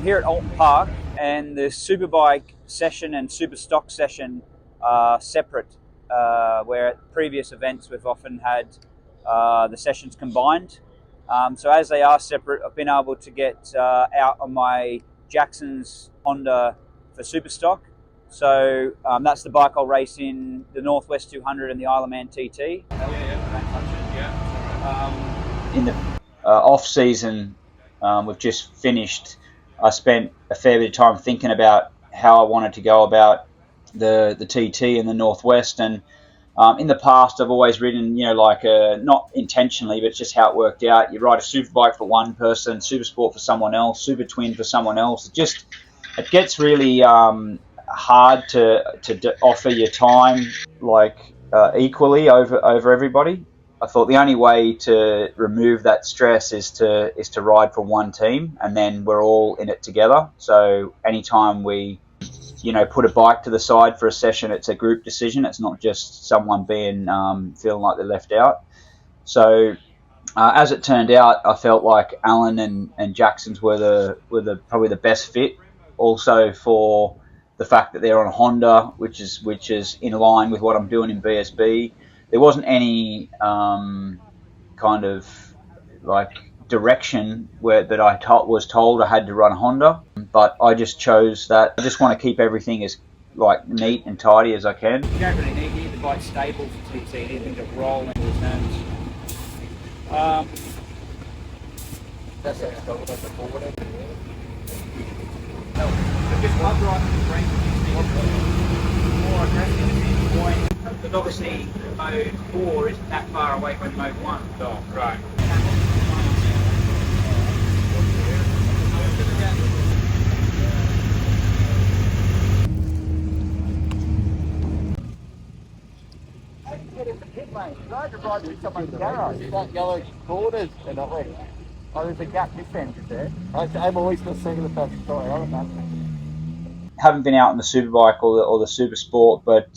here at Oulton Park, and the Superbike session and Superstock session are separate, where at previous events we've often had the sessions combined. So as they are separate, I've been able to get out on my Jackson's Honda for Superstock. So that's the bike I'll race in the NW200 and the IOMTT. In the off season, we've just finished. I spent a fair bit of time thinking about how I wanted to go about the TT in the Northwest, and in the past I've always ridden, not intentionally, but it's just how it worked out. You ride a Superbike for one person, Super Sport for someone else, Super Twin for someone else. It gets really hard to offer your time equally over everybody. I thought the only way to remove that stress is to ride for one team, and then we're all in it together. So anytime we, put a bike to the side for a session, it's a group decision. It's not just someone feeling like they're left out. So as it turned out, I felt like Alan and Jackson's were probably the best fit. Also for the fact that they're on a Honda, which is in line with what I'm doing in BSB. There wasn't any kind of direction that I was told I had to run a Honda, but I just chose that. I just want to keep everything as neat and tidy as I can. You don't really need the bike stable for TT, anything to roll into the turns. That's the forward. Just one right in the brain more aggressive at any point. But obviously mode 4 isn't that far away from mode 1. Oh, right. I had to ride with someone's garage. That yellow borders and not like, there's a gap this end, is there? I'm always going to say the first story, I don't know. Haven't been out on the Superbike or the Super Sport, but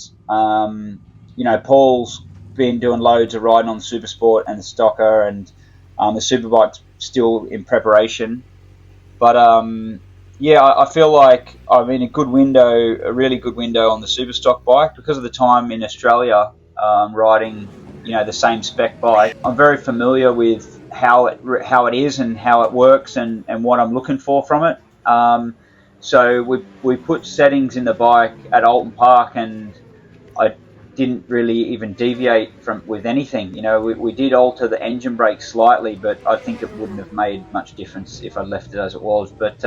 Paul's been doing loads of riding on the Super Sport and the Stocker, and the Superbike's still in preparation. But I feel like I'm in a really good window on the Superstock bike because of the time in Australia riding the same spec bike. I'm very familiar with how it is and how it works and what I'm looking for from it. So we put settings in the bike at Oulton Park, and I didn't really even deviate with anything. We did alter the engine brake slightly, but I think it wouldn't have made much difference if I left it as it was. But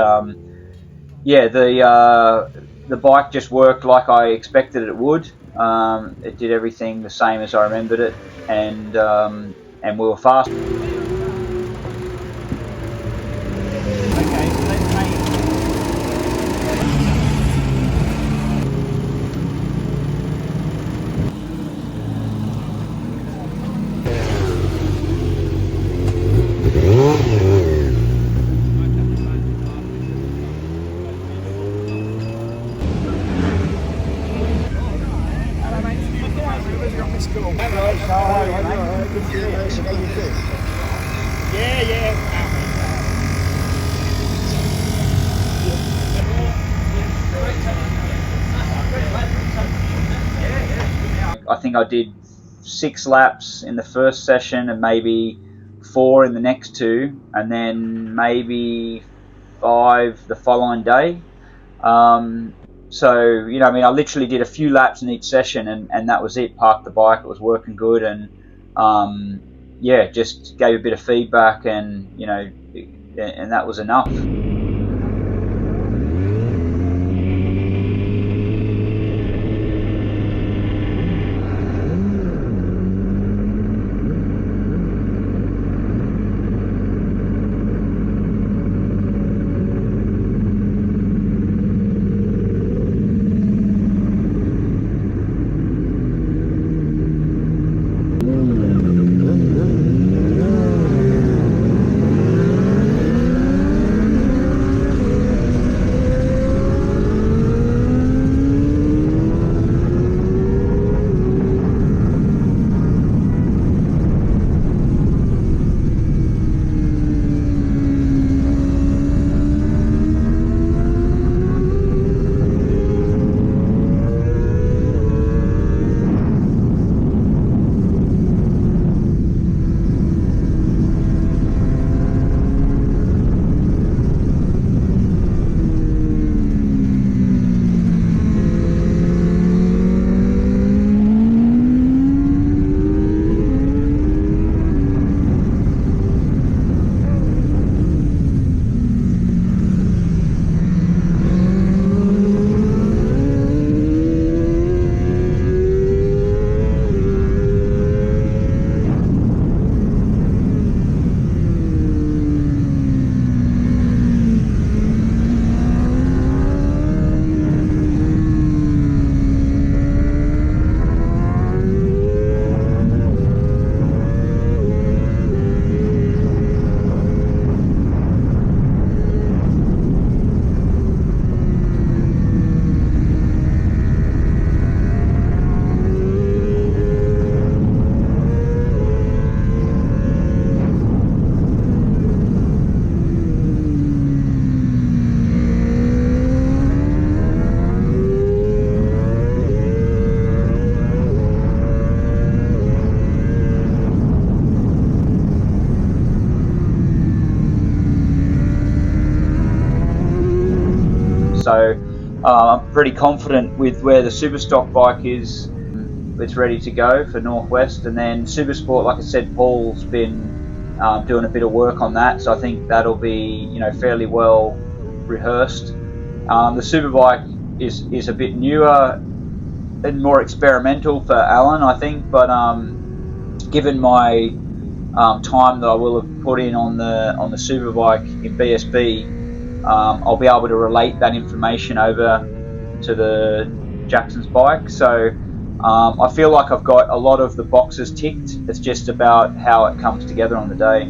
the bike just worked like I expected it would. It did everything the same as I remembered it, and we were fast. I think I did 6 laps in the first session and maybe 4 in the next 2, and then maybe 5 the following day. So I literally did a few laps in each session, and that was it. Parked the bike, it was working good, and just gave a bit of feedback, and and that was enough. I'm pretty confident with where the Superstock bike is. It's ready to go for Northwest, and then Supersport, like I said, Paul's been doing a bit of work on that, so I think that'll be fairly well rehearsed. The Superbike is a bit newer and more experimental for Alan, I think, but given my time that I will have put in on the Superbike in BSB, I'll be able to relate that information over to the Jackson's bike. So I feel like I've got a lot of the boxes ticked. It's just about how it comes together on the day.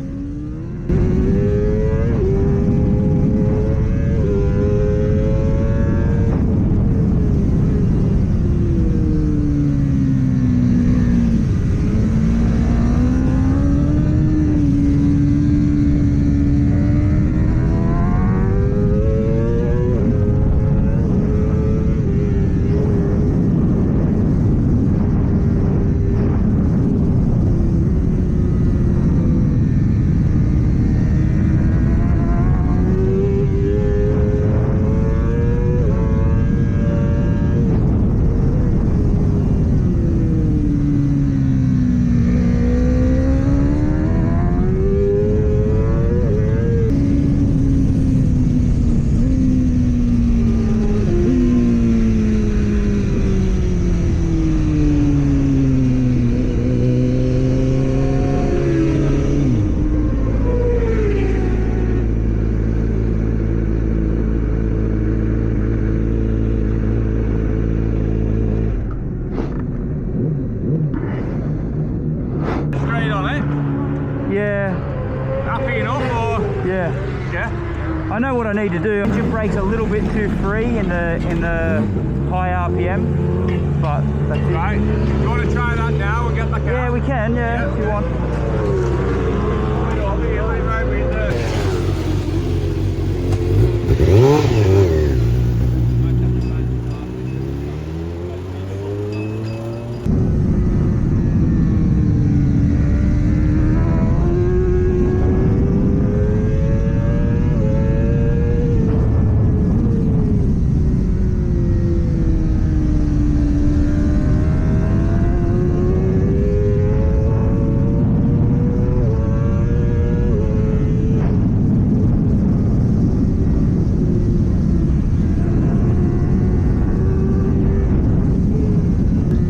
I know what I need to do. Engine brake's a little bit too free in the high RPM, but that's it. Right. Do you want to try that now and get back out? Yeah, we can, yeah, if you want.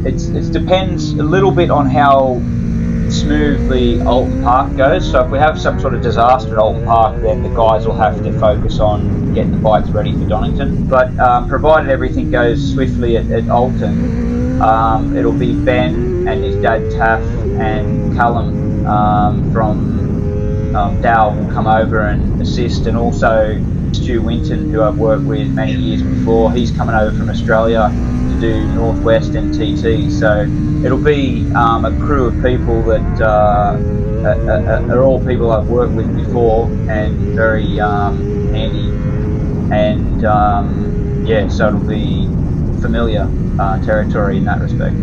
It depends a little bit on how smoothly Oulton Park goes. So if we have some sort of disaster at Oulton Park, then the guys will have to focus on getting the bikes ready for Donington. But provided everything goes swiftly at Oulton, it'll be Ben and his dad Taff and Callum from Dow will come over and assist, and also Stu Winton, who I've worked with many years before. He's coming over from Australia to do Northwest and TT, so it'll be a crew of people that are all people I've worked with before and very handy, and yeah, so it'll be familiar territory in that respect.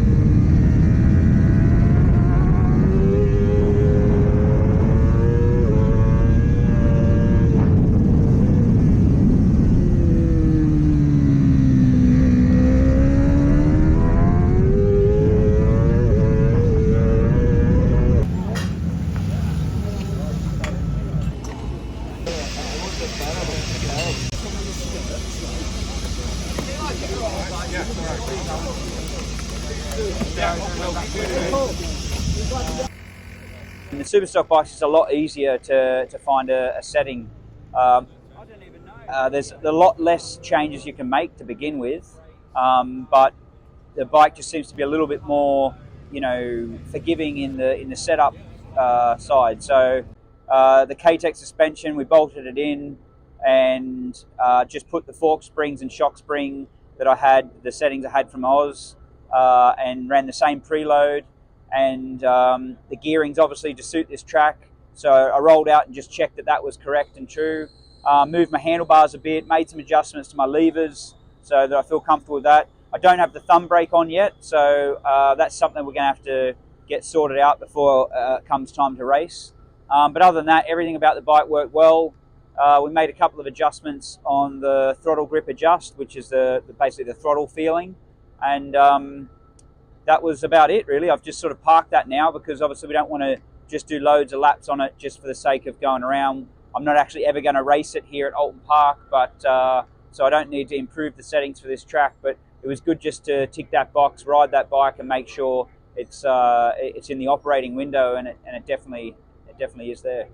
In the Superstock bikes, it's a lot easier to find a setting. There's a lot less changes you can make to begin with, but the bike just seems to be a little bit more, forgiving in the setup side. So the K-Tech suspension, we bolted it in and just put the fork springs and shock spring that I had, the settings I had from Oz, and ran the same preload. And the gearing's obviously to suit this track, so I rolled out and just checked that was correct and true. Moved my handlebars a bit, made some adjustments to my levers so that I feel comfortable with that. I don't have the thumb brake on yet, so that's something we're going to have to get sorted out before it comes time to race. But other than that, everything about the bike worked well. We made a couple of adjustments on the throttle grip adjust, which is basically the throttle feeling, and that was about it really. I've just sort of parked that now because obviously we don't want to just do loads of laps on it just for the sake of going around. I'm not actually ever going to race it here at Oulton Park, but so I don't need to improve the settings for this track, but it was good just to tick that box, ride that bike, and make sure it's in the operating window, and it definitely is there.